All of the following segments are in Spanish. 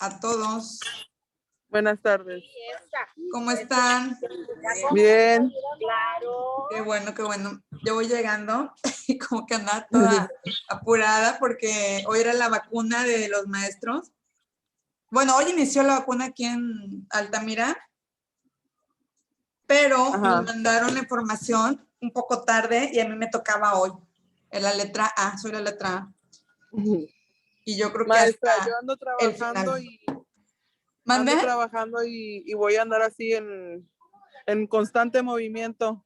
a todos. Buenas tardes. ¿Cómo están? Bien. Qué bueno, qué bueno. Yo voy llegando y como que andaba toda apurada porque hoy era la vacuna de los maestros. Bueno, hoy inició la vacuna aquí en Altamira, pero Ajá. nos mandaron la información un poco tarde y a mí me tocaba hoy. En la letra A, soy la letra A. Y yo creo que Maestra, hasta yo ando el trabajando final. ¿Mande? y voy a andar así en constante movimiento.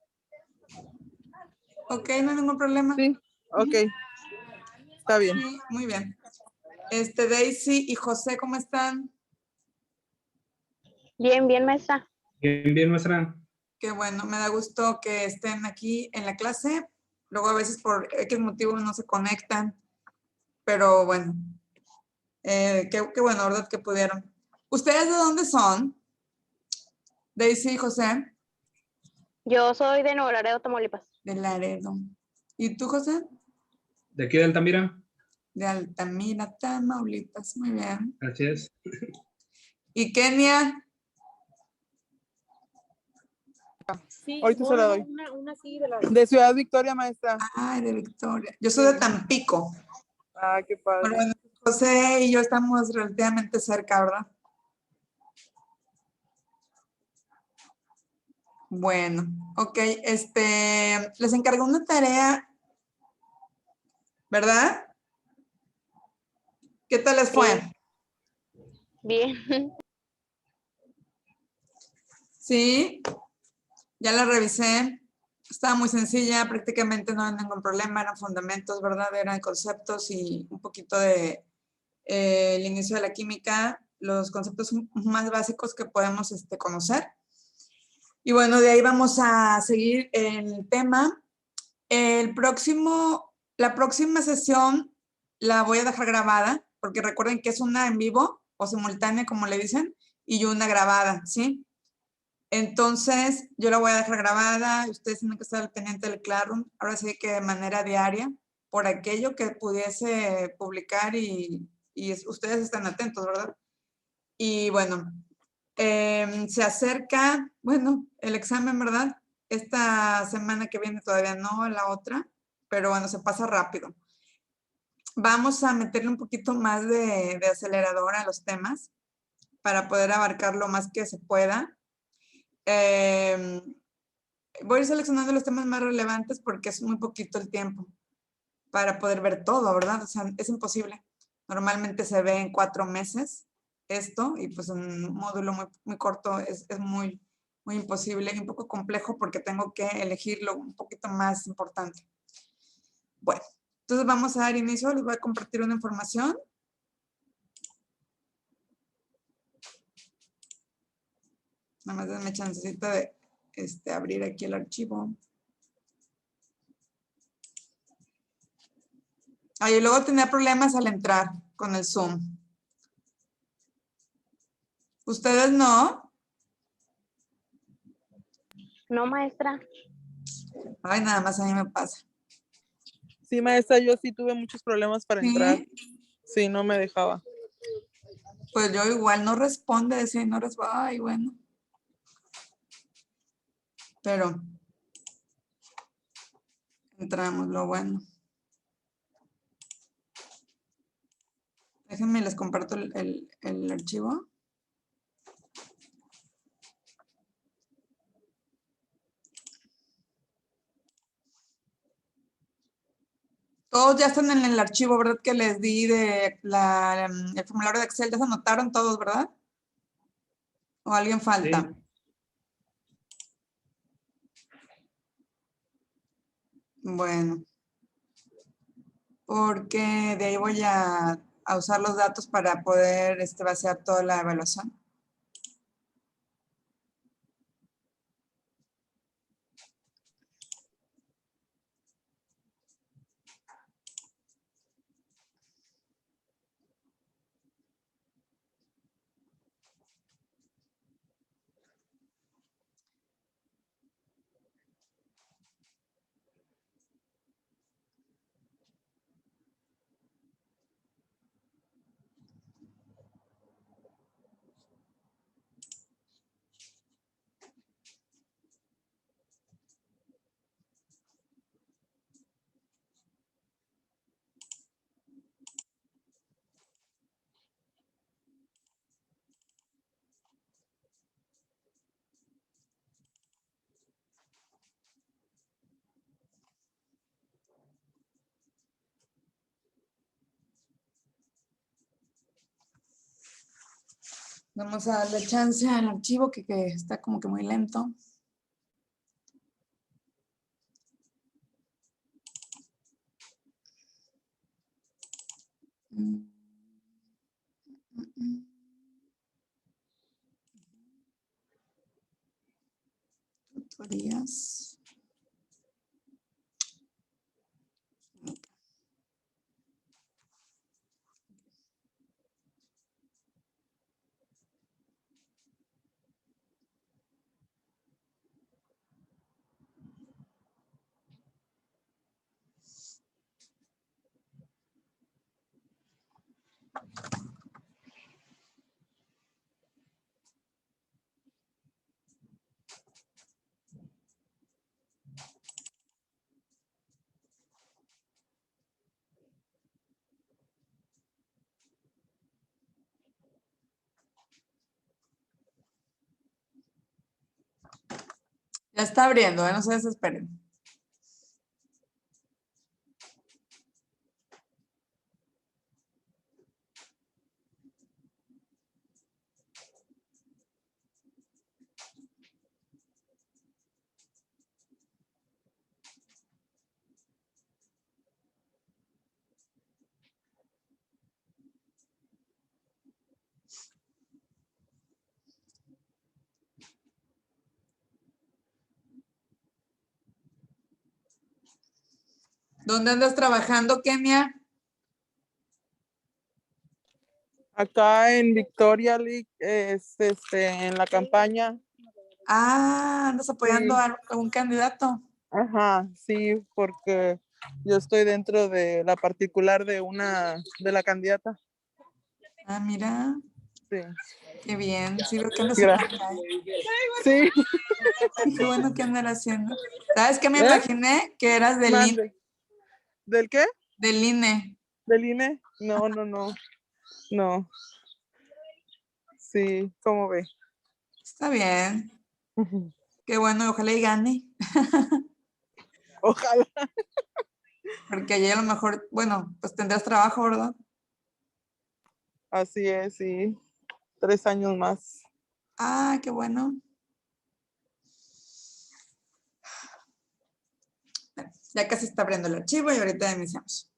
Ok, no hay ningún problema. Sí, ok. Está bien. Sí, muy bien. Daisy y José, ¿cómo están? Bien, bien, maestra. Bien, maestra. Qué bueno, me da gusto que estén aquí en la clase. Luego a veces por X motivo no se conectan, pero bueno, qué bueno, ¿verdad? Que pudieron. ¿Ustedes de dónde son? Daisy y José. Yo soy de Nuevo Laredo, Tamaulipas. De Laredo. ¿Y tú, José? ¿De aquí de Altamira? De Altamira, Tamaulipas. Muy bien. Así es. ¿Y Kenia? Sí, Ahorita se la doy. una sí de la De Ciudad Victoria, maestra. Ay, de Victoria. Yo soy de Tampico. Ah, qué padre. Bueno, José y yo estamos relativamente cerca, ¿verdad? Bueno, ok, les encargo una tarea, ¿verdad? ¿Qué tal les fue? Bien. Sí, ya la revisé. Estaba muy sencilla, prácticamente no hay ningún problema, eran fundamentos, ¿verdad? Eran conceptos y un poquito de el inicio de la química, los conceptos más básicos que podemos conocer. Y bueno, de ahí vamos a seguir el tema. La próxima sesión la voy a dejar grabada, porque recuerden que es una en vivo o simultánea, como le dicen, y una grabada, ¿sí? Entonces, yo la voy a dejar grabada, ustedes tienen que estar al pendiente del Classroom, ahora sí que de manera diaria, por aquello que pudiese publicar y ustedes están atentos, ¿verdad? Y bueno, se acerca, bueno, el examen, ¿verdad? Esta semana que viene todavía no, la otra, pero bueno, se pasa rápido. Vamos a meterle un poquito más de acelerador a los temas para poder abarcar lo más que se pueda. Voy a ir seleccionando los temas más relevantes porque es muy poquito el tiempo para poder ver todo, ¿verdad? O sea, es imposible. Normalmente se ve en 4 meses esto y pues en un módulo muy, muy corto es muy, muy imposible y un poco complejo porque tengo que elegir lo un poquito más importante. Bueno, entonces vamos a dar inicio. Les voy a compartir una información. Nada más denme chancecita de abrir aquí el archivo. Y luego tenía problemas al entrar con el Zoom. ¿Ustedes no? No, maestra. Ay, nada más a mí me pasa. Sí, maestra, yo sí tuve muchos problemas para entrar. Sí, no me dejaba. Pues yo igual no responde, decía, no responde. Ay, bueno. Pero entramos, lo bueno. Déjenme, les comparto el archivo. Todos ya están en el archivo, ¿verdad? Que les di de el formulario de Excel. Ya se anotaron todos, ¿verdad? ¿O alguien falta? Sí. Bueno. Porque de ahí voy a usar los datos para poder vaciar toda la evaluación. Vamos a darle chance al archivo que está como que muy lento. Mm. Tutorías. Ya está abriendo, no se desesperen. ¿Dónde andas trabajando, Kenia? Acá en Victoria League, en la campaña. Ah, andas apoyando Sí. a algún candidato. Ajá, sí, porque yo estoy dentro de la particular de la candidata. Ah, mira, Sí. qué bien. Sí, veo que andas Gracias. súper acá, ¿eh? Sí. Qué bueno que andan haciendo. ¿Sabes qué me ¿Eh? imaginé? Que eras del INE. Mande. ¿Del qué? Del INE. ¿Del INE? No, no, no. No. Sí, ¿cómo ve? Está bien. Qué bueno, ojalá y gane. Ojalá. Porque allí a lo mejor, bueno, pues tendrás trabajo, ¿verdad? Así es, sí. 3 años más. Ah, qué bueno. Bueno, ya casi está abriendo el archivo y ahorita iniciamos.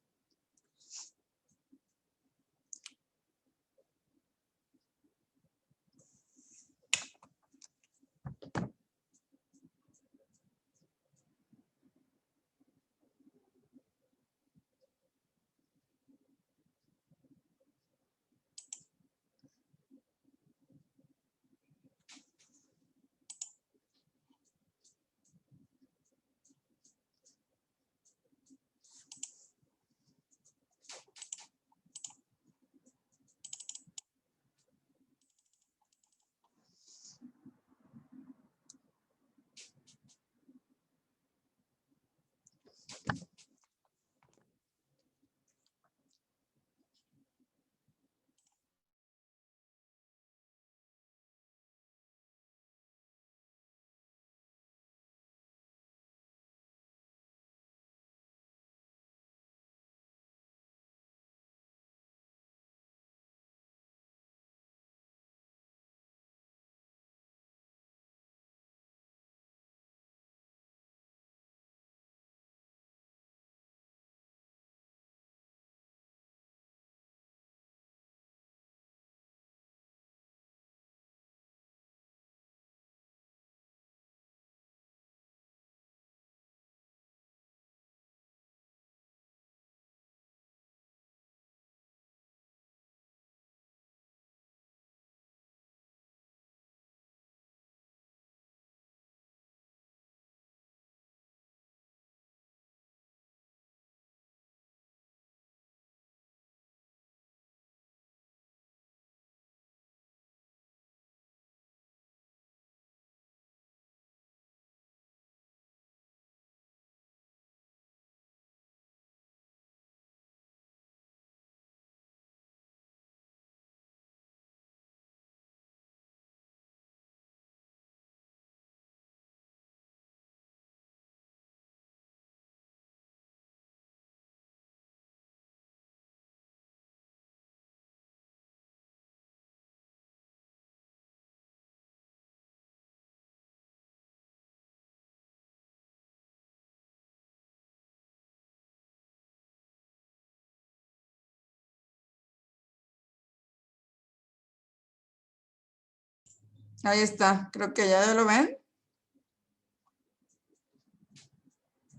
Ahí está, creo que ya lo ven.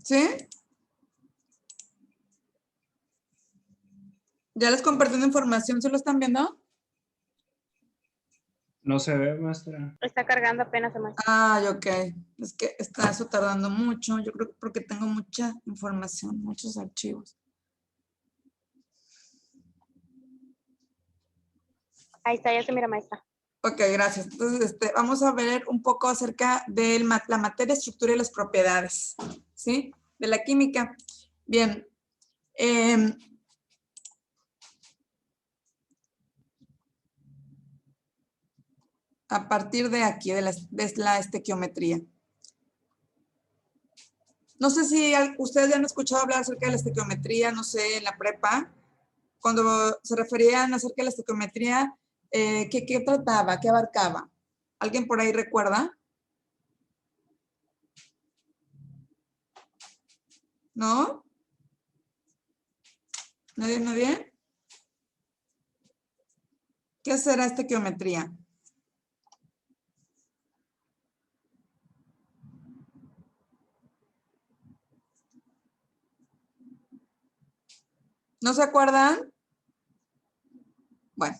¿Sí? Ya les compartí una información, ¿se lo están viendo? No se ve, maestra. Está cargando apenas, maestra. Ah, ok. Es que está eso tardando mucho. Yo creo que porque tengo mucha información, muchos archivos. Ahí está, ya se mira, maestra. Ok, gracias. Entonces, vamos a ver un poco acerca de la materia, estructura y las propiedades, ¿sí? De la química. Bien. A partir de aquí, de la estequiometría. No sé si ustedes ya han escuchado hablar acerca de la estequiometría, no sé, en la prepa. Cuando se referían acerca de la estequiometría, ¿qué trataba? ¿Qué abarcaba? ¿Alguien por ahí recuerda? ¿No? ¿Nadie, nadie? ¿Qué será estequiometría? ¿No se acuerdan? Bueno,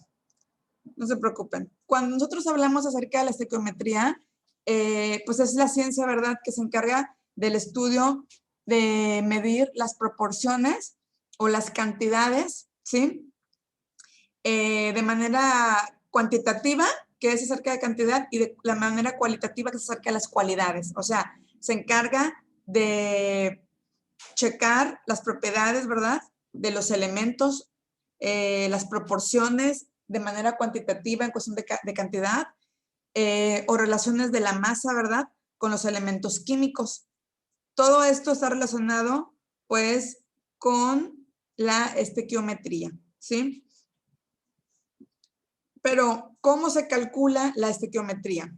no se preocupen. Cuando nosotros hablamos acerca de la estequiometría, pues es la ciencia, ¿verdad?, que se encarga del estudio de medir las proporciones o las cantidades, ¿sí? De manera cuantitativa, que es acerca de cantidad, y de la manera cualitativa, que es acerca de las cualidades. O sea, se encarga de checar las propiedades, ¿verdad?, de los elementos, las proporciones de manera cuantitativa en cuestión de cantidad, o relaciones de la masa, ¿verdad?, con los elementos químicos. Todo esto está relacionado, pues, con la estequiometría, ¿sí? Pero, ¿cómo se calcula la estequiometría?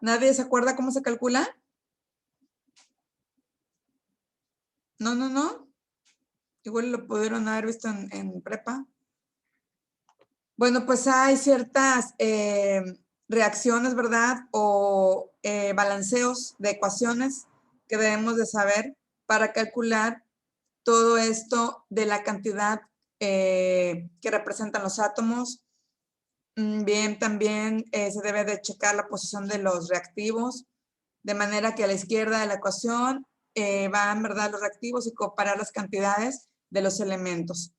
¿Nadie se acuerda cómo se calcula? No. Igual lo pudieron haber visto en prepa. Bueno, pues hay ciertas reacciones, ¿verdad? O balanceos de ecuaciones que debemos de saber para calcular todo esto de la cantidad que representan los átomos. Bien, también se debe de checar la posición de los reactivos, de manera que a la izquierda de la ecuación van, ¿verdad?, los reactivos y comparar las cantidades de los elementos.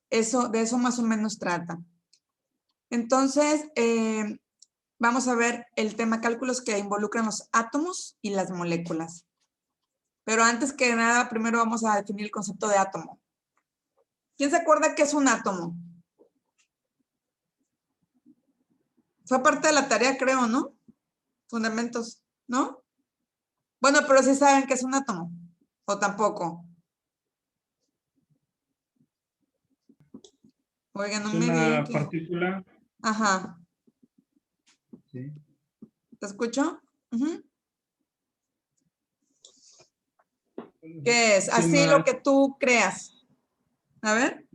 De eso más o menos trata. Entonces, vamos a ver el tema cálculos que involucran los átomos y las moléculas. Pero antes que nada, primero vamos a definir el concepto de átomo. ¿Quién se acuerda qué es un átomo? Fue parte de la tarea, creo, ¿no? Fundamentos, ¿no? Bueno, pero sí saben qué es un átomo, o tampoco. Oigan, no Es me digan una que... partícula. Ajá, Sí. ¿te escucho? Ujú. ¿Qué es? Sí, Así lo que tú creas. A ver.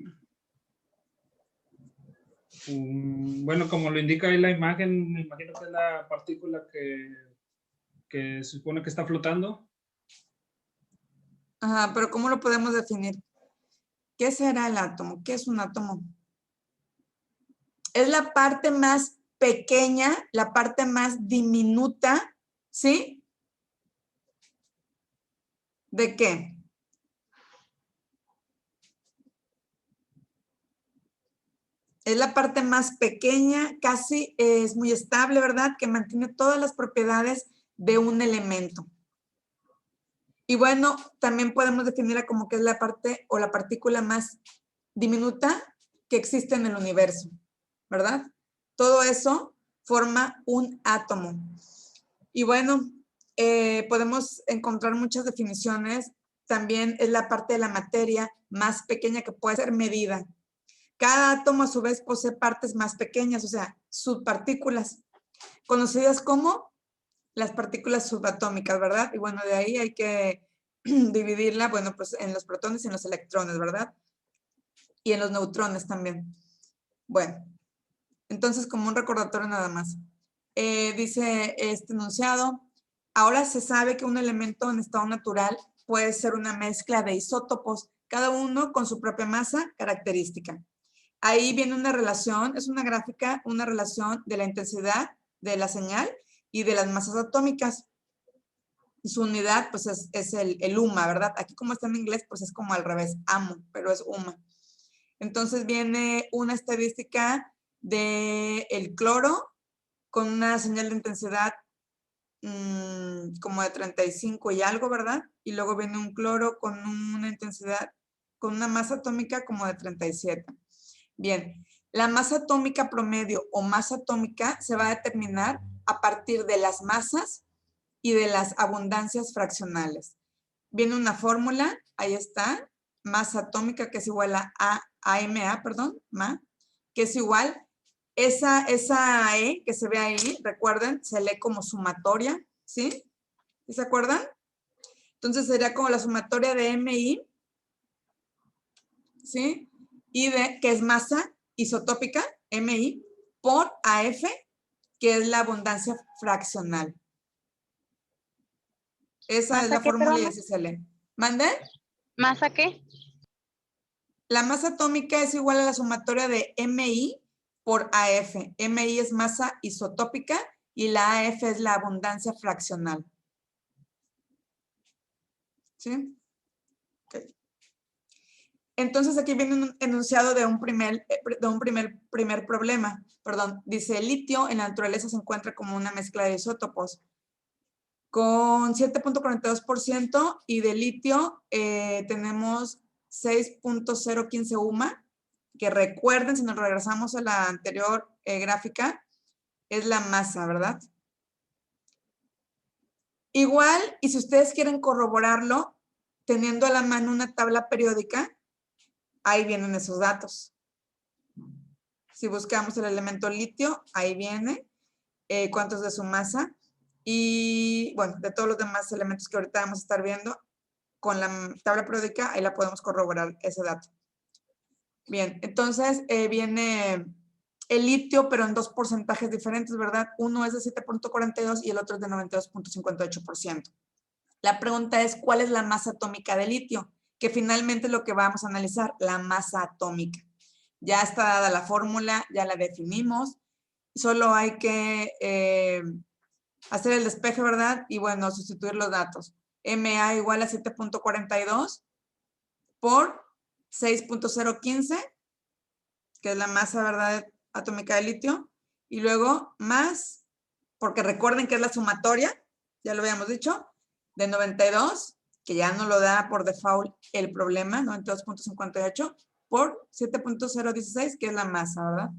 bueno, como lo indica ahí la imagen, me imagino que es la partícula que se supone que está flotando. Ajá, pero ¿cómo lo podemos definir? ¿Qué será el átomo? ¿Qué es un átomo? Es la parte más pequeña, la parte más diminuta, ¿sí? ¿De qué? Es la parte más pequeña, casi es muy estable, ¿verdad?, que mantiene todas las propiedades de un elemento. Y bueno, también podemos definirla como que es la parte o la partícula más diminuta que existe en el universo, ¿verdad? Todo eso forma un átomo. Y bueno, podemos encontrar muchas definiciones. También es la parte de la materia más pequeña que puede ser medida. Cada átomo a su vez posee partes más pequeñas, o sea, subpartículas, conocidas como las partículas subatómicas, ¿verdad? Y bueno, de ahí hay que dividirla, bueno, pues en los protones y en los electrones, ¿verdad? Y en los neutrones también. Bueno, Entonces, como un recordatorio nada más. Dice este enunciado, ahora se sabe que un elemento en estado natural puede ser una mezcla de isótopos, cada uno con su propia masa característica. Ahí viene una relación, es una gráfica, una relación de la intensidad de la señal y de las masas atómicas. Y su unidad, pues, es el UMA, ¿verdad? Aquí como está en inglés, pues es como al revés, AMO, pero es UMA. Entonces viene una estadística del cloro con una señal de intensidad como de 35 y algo, ¿verdad? Y luego viene un cloro con una intensidad, con una masa atómica como de 37. Bien, la masa atómica promedio o masa atómica se va a determinar a partir de las masas y de las abundancias fraccionales. Viene una fórmula, ahí está, masa atómica que es igual a AMA, perdón, MA, que es igual, esa E que se ve ahí, recuerden, se lee como sumatoria, ¿sí? ¿Sí se acuerdan? Entonces sería como la sumatoria de MI, ¿sí? Y que es masa isotópica, MI, por AF, que es la abundancia fraccional. Esa es la ¿Masa qué, fórmula y perdón? así se lee. ¿Mande? ¿Masa qué? La masa atómica es igual a la sumatoria de MI por AF. MI es masa isotópica y la AF es la abundancia fraccional. ¿Sí? Okay. Entonces aquí viene un enunciado de un primer problema. Perdón, dice, el litio en la naturaleza se encuentra como una mezcla de isótopos con 7.42% y de litio tenemos 6.015 UMA, que recuerden, si nos regresamos a la anterior gráfica, es la masa, ¿verdad? Igual, y si ustedes quieren corroborarlo, teniendo a la mano una tabla periódica, ahí vienen esos datos. Si buscamos el elemento litio, ahí viene cuánto es de su masa. Y bueno, de todos los demás elementos que ahorita vamos a estar viendo, con la tabla periódica, ahí la podemos corroborar ese dato. Bien, entonces viene el litio, pero en dos porcentajes diferentes, ¿verdad? Uno es de 7.42 y el otro es de 92.58%. La pregunta es, ¿cuál es la masa atómica de litio? Que finalmente es lo que vamos a analizar, la masa atómica. Ya está dada la fórmula, ya la definimos. Solo hay que hacer el despeje, ¿verdad? Y bueno, sustituir los datos. MA igual a 7.42 por 6.015, que es la masa, ¿verdad?, atómica de litio. Y luego más, porque recuerden que es la sumatoria, ya lo habíamos dicho, de 92, que ya no lo da por default el problema, 92.58, por 7.016, que es la masa, ¿verdad?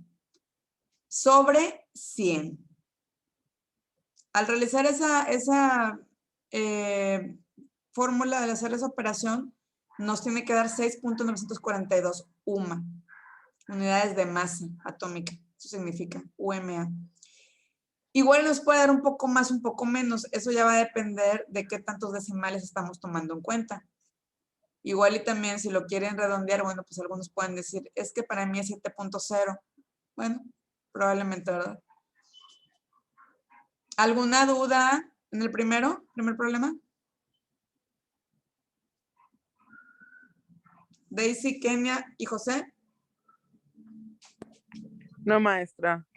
Sobre 100. Al realizar esa fórmula, al hacer esa operación, nos tiene que dar 6.942 UMA, unidades de masa atómica. Eso significa UMA. Igual nos puede dar un poco más, un poco menos. Eso ya va a depender de qué tantos decimales estamos tomando en cuenta. Igual y también si lo quieren redondear, bueno, pues algunos pueden decir, es que para mí es 7.0. Bueno, probablemente, ¿verdad? ¿Alguna duda en el primer problema? Daisy, Kenia y José. No, maestra.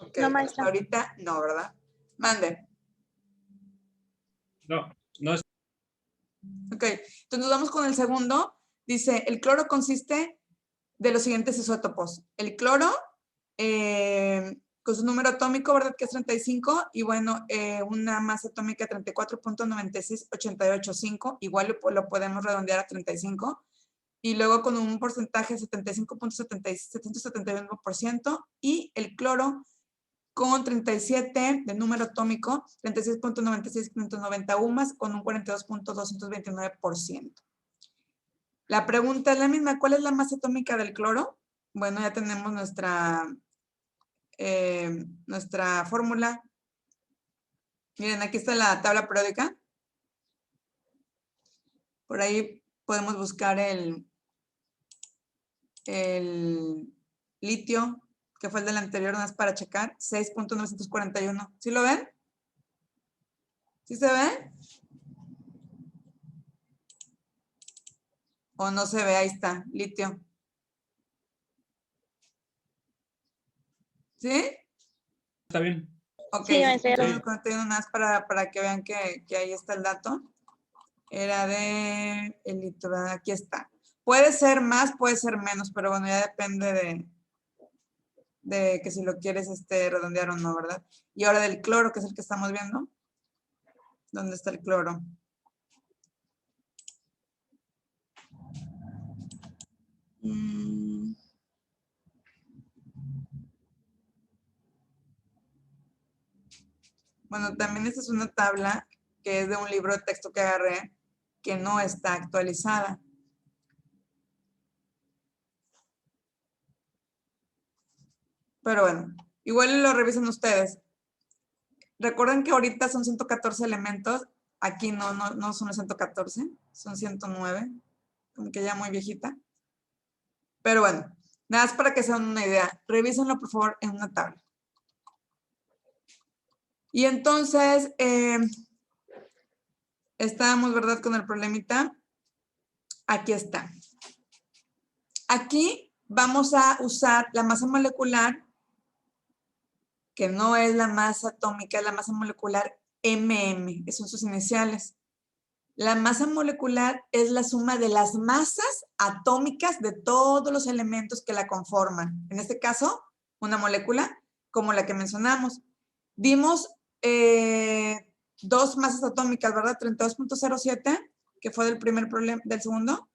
Ok, No, hasta maestra. ahorita no, ¿verdad? Mande. No, no es. Ok, entonces nos vamos con el segundo. Dice, el cloro consiste de los siguientes isótopos. El cloro, con su número atómico, ¿verdad? Que es 35, y bueno, una masa atómica 34.96885, igual lo podemos redondear a 35, y luego con un porcentaje de 75.771%, y el cloro con 37 de número atómico, 36.96590 UMAS, con un 42.229%. La pregunta es la misma, ¿cuál es la masa atómica del cloro? Bueno, ya tenemos nuestra fórmula. Miren, aquí está la tabla periódica. Por ahí podemos buscar el litio, que fue el del anterior, nada más para checar, 6.941. ¿Sí lo ven? ¿Sí se ve? ¿O no se ve? Ahí está, litio. ¿Sí? Está bien. Ok, Sí, maestra, ya lo vi. 6.941 nada más para que vean que ahí está el dato. Era de el litio, ¿verdad? Aquí está. Puede ser más, puede ser menos, pero bueno, ya depende de que si lo quieres redondear o no, ¿verdad? Y ahora del cloro, que es el que estamos viendo. ¿Dónde está el cloro? Bueno, también esta es una tabla que es de un libro de texto que agarré que no está actualizada. Pero bueno, igual lo revisan ustedes. Recuerden que ahorita son 114 elementos. Aquí no son los 114, son 109. Como que ya muy viejita. Pero bueno, nada más para que se den una idea. Revísenlo, por favor, en una tabla. Y entonces, estábamos, ¿verdad?, con el problemita. Aquí está. Aquí vamos a usar la masa molecular, que no es la masa atómica, es la masa molecular MM, esos son sus iniciales. La masa molecular es la suma de las masas atómicas de todos los elementos que la conforman. En este caso, una molécula como la que mencionamos. Dimos dos masas atómicas, ¿verdad? 32.07, que fue del primer problema, del segundo.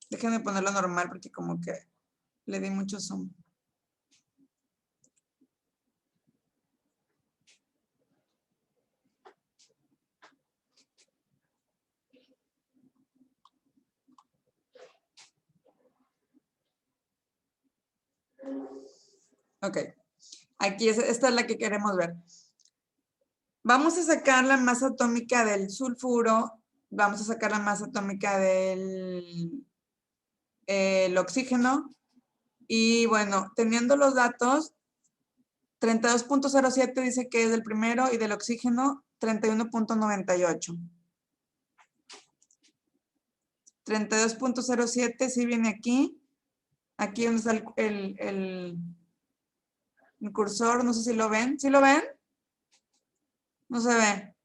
Déjenme ponerlo normal porque como que le di mucho zoom. Ok, aquí esta es la que queremos ver. Vamos a sacar la masa atómica del sulfuro, vamos a sacar la masa atómica del el oxígeno y bueno, teniendo los datos, 32.07 dice que es del primero y del oxígeno 31.98. 32.07 sí viene aquí. Aquí donde está el cursor, no sé si lo ven. ¿Sí lo ven? No se ve.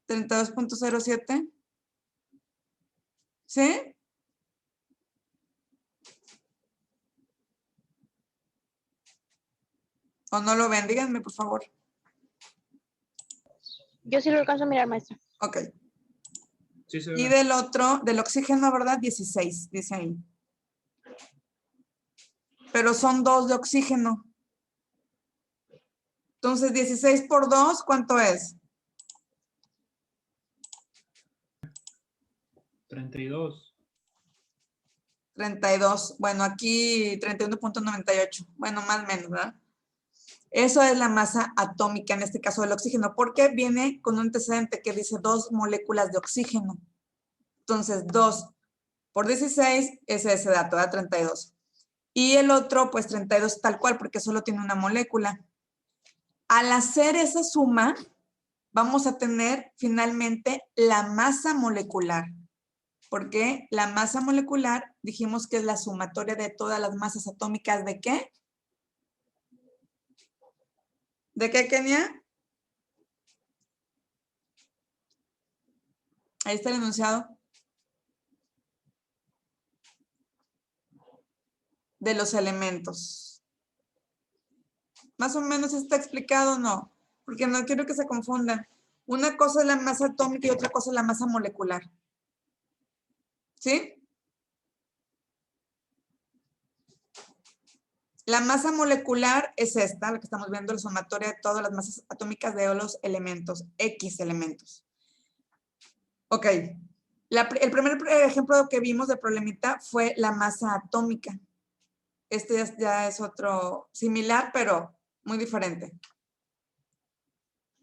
32.07. ¿Sí? ¿O no lo ven? Díganme, por favor. Yo sí lo alcanzo a mirar, maestra. Ok. Sí, se Y ve. del otro, del oxígeno, ¿verdad? 16, dice ahí. Pero son dos de oxígeno. Entonces, 16 por 2, ¿cuánto es? 32. 32. Bueno, aquí 31.98. Bueno, más o menos, ¿verdad? Eso es la masa atómica, en este caso del oxígeno, porque viene con un antecedente que dice 2 moléculas de oxígeno. Entonces, 2 por 16 es ese dato, ¿verdad? 32. Y el otro, pues 32 tal cual, porque solo tiene una molécula. Al hacer esa suma, vamos a tener finalmente la masa molecular. Porque la masa molecular dijimos que es la sumatoria de todas las masas atómicas ¿de qué? ¿De qué, Kenia? Ahí está el enunciado. De los elementos. Más o menos está explicado, ¿no? Porque no quiero que se confundan. Una cosa es la masa atómica y otra cosa es la masa molecular. ¿Sí? La masa molecular es esta, la que estamos viendo, la sumatoria de todas las masas atómicas de los elementos, X elementos. Ok. El primer ejemplo que vimos de problemita fue la masa atómica. Este ya es otro similar, pero muy diferente.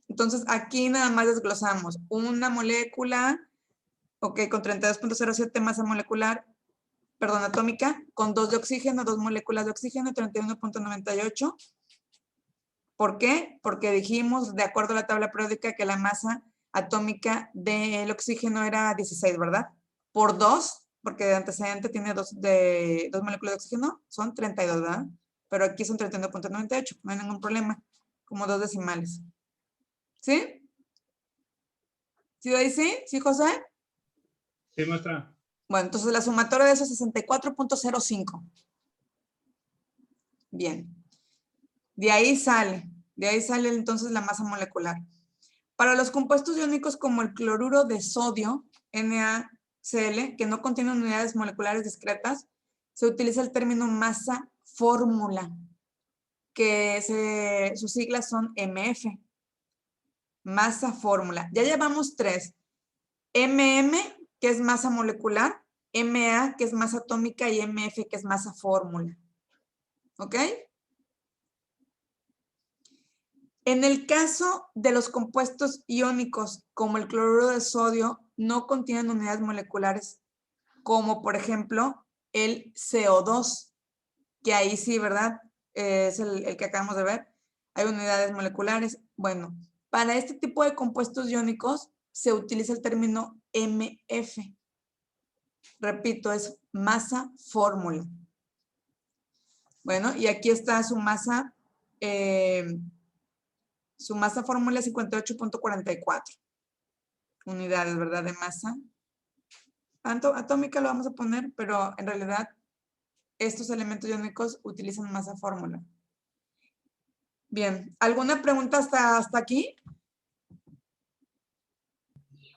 Entonces, aquí nada más desglosamos una molécula Ok, con 32.07 masa molecular, perdón, atómica, con 2 de oxígeno, 2 moléculas de oxígeno, 31.98. ¿Por qué? Porque dijimos, de acuerdo a la tabla periódica, que la masa atómica del oxígeno era 16, ¿verdad? Por 2, porque de antecedente tiene 2 moléculas de oxígeno, son 32, ¿verdad? Pero aquí son 31.98, no hay ningún problema, como 2 decimales. ¿Sí? ¿Sí, Daisy? ¿Sí, José? Sí, maestra. Bueno, entonces la sumatoria de eso es 64.05. Bien. De ahí sale entonces la masa molecular. Para los compuestos iónicos como el cloruro de sodio, NaCl, que no contienen unidades moleculares discretas, se utiliza el término masa fórmula, que sus siglas son MF. Masa fórmula. Ya llevamos 3. que es masa molecular, Ma, que es masa atómica, y MF, que es masa fórmula. ¿Ok? En el caso de los compuestos iónicos, como el cloruro de sodio, no contienen unidades moleculares, como por ejemplo el CO2, que ahí sí, ¿verdad? Es el que acabamos de ver. Hay unidades moleculares. Bueno, para este tipo de compuestos iónicos se utiliza el término MF. Repito, es masa fórmula. Bueno, y aquí está su masa fórmula 58.44 unidades, ¿verdad? De masa. Atómica lo vamos a poner, pero en realidad estos elementos iónicos utilizan masa fórmula. Bien, ¿alguna pregunta hasta aquí?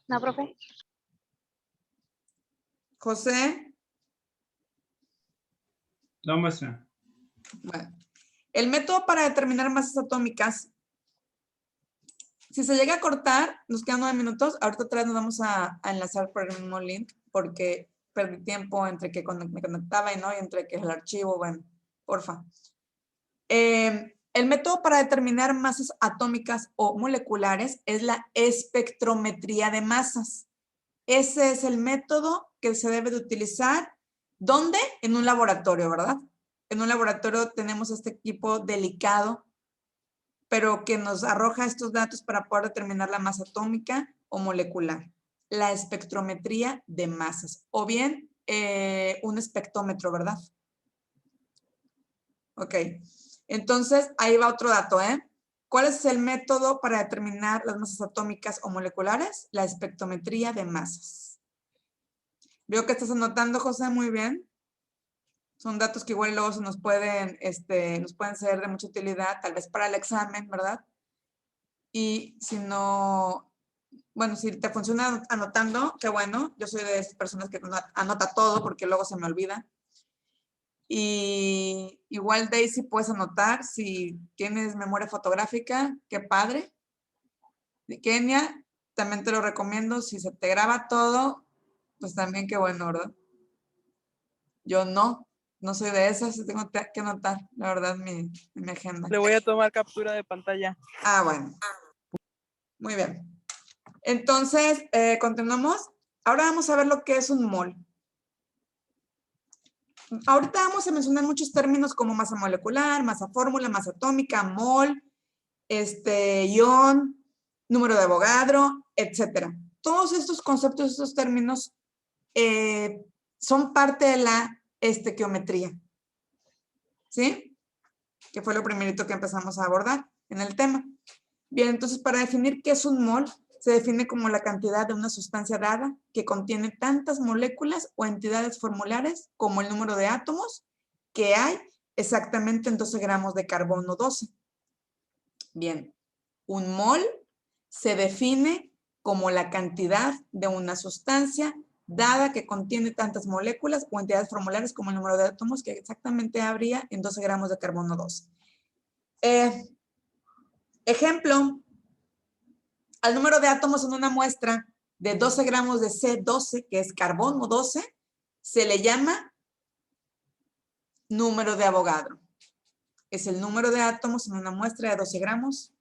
No, profe. José. No, maestra. Bueno, el método para determinar masas atómicas, si se llega a cortar, nos quedan 9 minutos. Ahorita otra vez nos vamos a enlazar por el mismo link, porque perdí tiempo entre que me conectaba y no, y entre que el archivo, bueno, porfa. El método para determinar masas atómicas o moleculares es la espectrometría de masas. Ese es el método que se debe de utilizar. ¿Dónde? En un laboratorio, ¿verdad? En un laboratorio tenemos este equipo delicado, pero que nos arroja estos datos para poder determinar la masa atómica o molecular. La espectrometría de masas. O bien un espectrómetro, ¿verdad? Ok. Entonces, ahí va otro dato, ¿eh? ¿Cuál es el método para determinar las masas atómicas o moleculares? La espectrometría de masas. Veo que estás anotando, José, muy bien. Son datos que igual luego se nos pueden ser de mucha utilidad, tal vez para el examen, ¿verdad? Y si no, bueno, si te funciona anotando, qué bueno. Yo soy de esas personas que anota todo porque luego se me olvida. Y igual, Daisy, puedes anotar si tienes memoria fotográfica, qué padre. De Kenia, también te lo recomiendo. Si se te graba todo, pues también qué bueno, ¿verdad? Yo no soy de esas, tengo que anotar, la verdad, mi agenda. Le voy a tomar captura de pantalla. Ah, bueno. Muy bien. Entonces, continuamos. Ahora vamos a ver lo que es un mol. Ahorita vamos a mencionar muchos términos como masa molecular, masa fórmula, masa atómica, mol, ion, número de Avogadro, etcétera. Todos estos conceptos, estos términos son parte de la estequiometría. ¿Sí? Que fue lo primerito que empezamos a abordar en el tema. Bien, entonces para definir qué es un mol, se define como la cantidad de una sustancia dada que contiene tantas moléculas o entidades formulares como el número de átomos que hay exactamente en 12 gramos de carbono 12. Bien, un mol se define como la cantidad de una sustancia dada que contiene tantas moléculas o entidades formulares como el número de átomos que exactamente habría en 12 gramos de carbono 12. Ejemplo, al número de átomos en una muestra de 12 gramos de C12, que es carbono 12, se le llama número de Avogadro. Es el número de átomos en una muestra de 12 gramos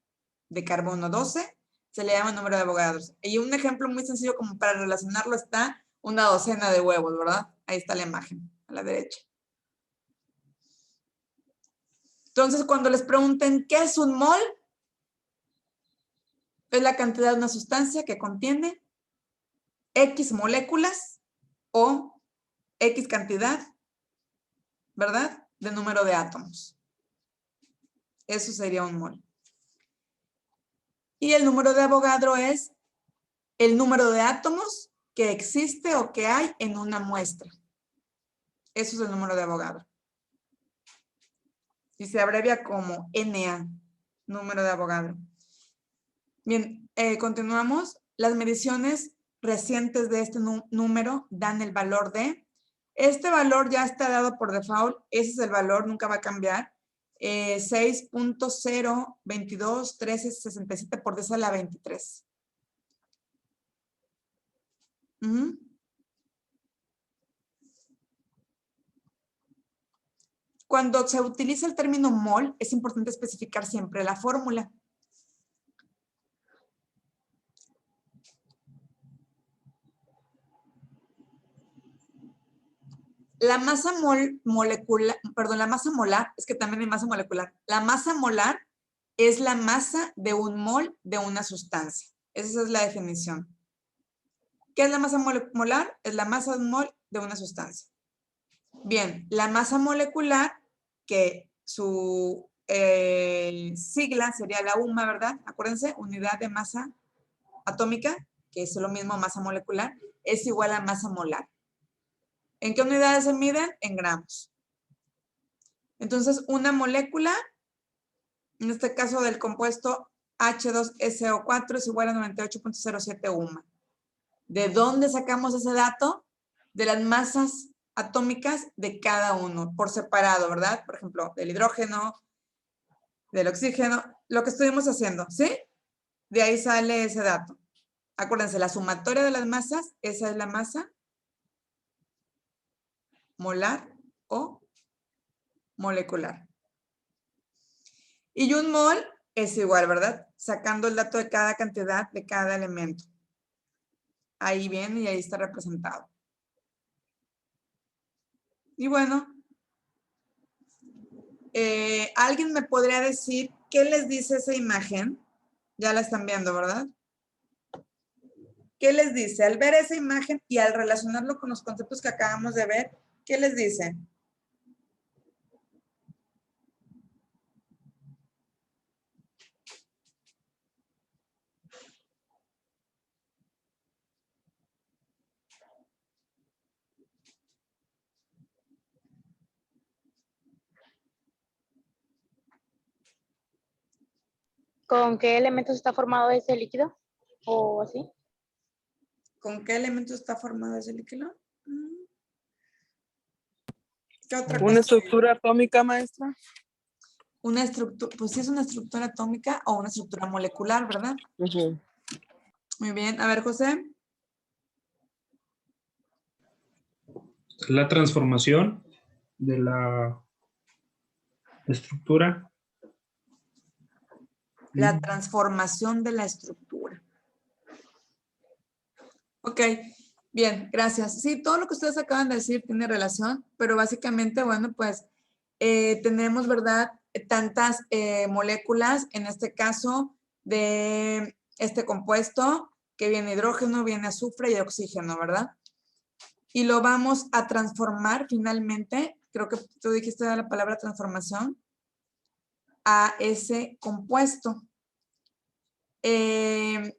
de carbono 12, se le llama número de Avogadro. Y un ejemplo muy sencillo como para relacionarlo está una docena de huevos, ¿verdad? Ahí está la imagen, a la derecha. Entonces, cuando les pregunten ¿qué es un mol? Es la cantidad de una sustancia que contiene X moléculas o X cantidad, ¿verdad? De número de átomos. Eso sería un mol. Y el número de Avogadro es el número de átomos que existe o que hay en una muestra. Eso es el número de Avogadro. Y se abrevia como Na, número de Avogadro. Bien, continuamos. Las mediciones recientes de este número dan el valor de... Este valor ya está dado por default. Ese es el valor, nunca va a cambiar. 6.022.1367 por 10 a la 23. Cuando se utiliza el término mol, es importante especificar siempre la fórmula. La masa molecular, perdón, la masa molar, es que también hay masa molecular. La masa molar es la masa de un mol de una sustancia. Esa es la definición. ¿Qué es la masa molar? Es la masa de un mol de una sustancia. Bien, la masa molecular, que su sigla sería la UMA, ¿verdad? Acuérdense, unidad de masa atómica, que es lo mismo masa molecular, es igual a masa molar. ¿En qué unidades se miden? En gramos. Entonces, una molécula, en este caso del compuesto H2SO4, es igual a 98.07 UMA. ¿De dónde sacamos ese dato? De las masas atómicas de cada uno, por separado, ¿verdad? Por ejemplo, del hidrógeno, del oxígeno, lo que estuvimos haciendo, ¿sí? De ahí sale ese dato. Acuérdense, la sumatoria de las masas, esa es la masa molar o molecular. Y un mol es igual, ¿verdad? Sacando el dato de cada cantidad de cada elemento. Ahí viene y ahí está representado. Y bueno, ¿alguien me podría decir qué les dice esa imagen? Ya la están viendo, ¿verdad? ¿Qué les dice? Al ver esa imagen y al relacionarlo con los conceptos que acabamos de ver, ¿qué les dice? ¿Con qué elementos está formado ese líquido? ¿O así? ¿Con qué elemento está formado ese líquido? ¿Qué otra Una cosa? estructura atómica, maestra. Una estructura, pues sí es una estructura atómica o una estructura molecular, ¿verdad? Ujú. Muy bien. A ver, José. La transformación de la estructura. La transformación de la estructura. Ok, bien, gracias. Sí, todo lo que ustedes acaban de decir tiene relación, pero básicamente, bueno, pues tenemos, ¿verdad? Tantas moléculas, en este caso, de este compuesto, que viene hidrógeno, viene azufre y oxígeno, ¿verdad? Y lo vamos a transformar finalmente, creo que tú dijiste la palabra transformación, a ese compuesto. Y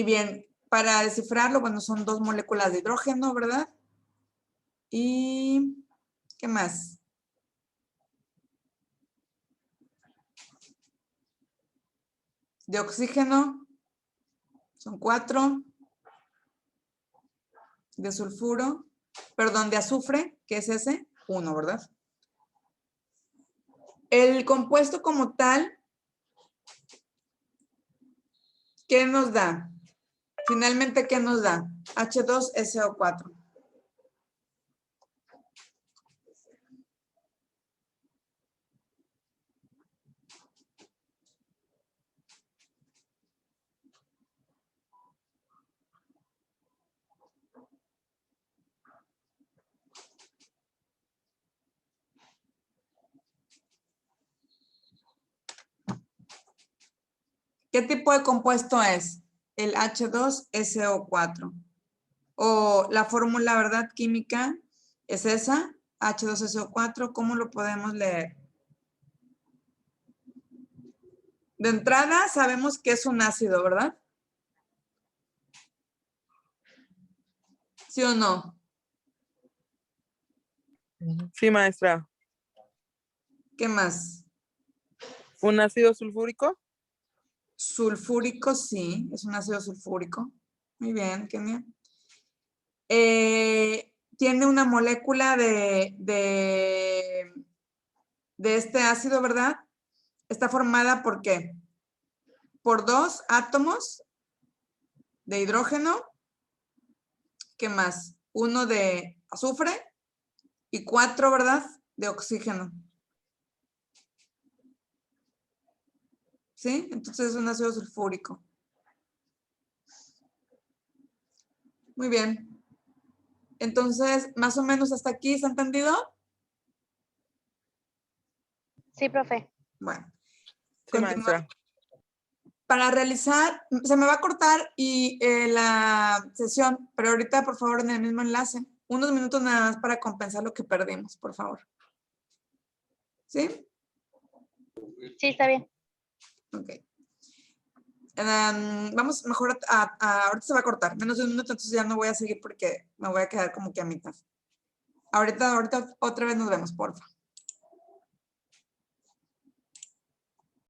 bien, para descifrarlo, bueno, son dos moléculas de hidrógeno, ¿verdad? Y, ¿qué más? De oxígeno, son 4. De sulfuro, perdón, de azufre, que es ese, 1, ¿verdad? El compuesto como tal, ¿qué nos da? Finalmente, ¿qué nos da? H2SO4. ¿Qué tipo de compuesto es? El H2SO4. O la fórmula, ¿verdad? Química es esa, H2SO4. ¿Cómo lo podemos leer? De entrada sabemos que es un ácido, ¿verdad? ¿Sí o no? Sí, maestra. ¿Qué más? ¿Un ácido sulfúrico? Sulfúrico, sí, es un ácido sulfúrico. Muy bien, Kenia. Tiene una molécula de este ácido, ¿verdad? Está formada ¿por qué? Por 2 átomos de hidrógeno. ¿Qué más? 1 de azufre y 4, ¿verdad? De oxígeno. ¿Sí? Entonces es un ácido sulfúrico. Muy bien. Entonces, más o menos hasta aquí, ¿se ha entendido? Sí, profe. Bueno. Sí, maestra. Para realizar, se me va a cortar y la sesión, pero ahorita, por favor, en el mismo enlace. Unos minutos nada más para compensar lo que perdimos, por favor. ¿Sí? Sí, está bien. Ok. Vamos mejor ahorita se va a cortar, menos de un minuto, entonces ya no voy a seguir porque me voy a quedar como que a mitad. Ahorita otra vez nos vemos, porfa.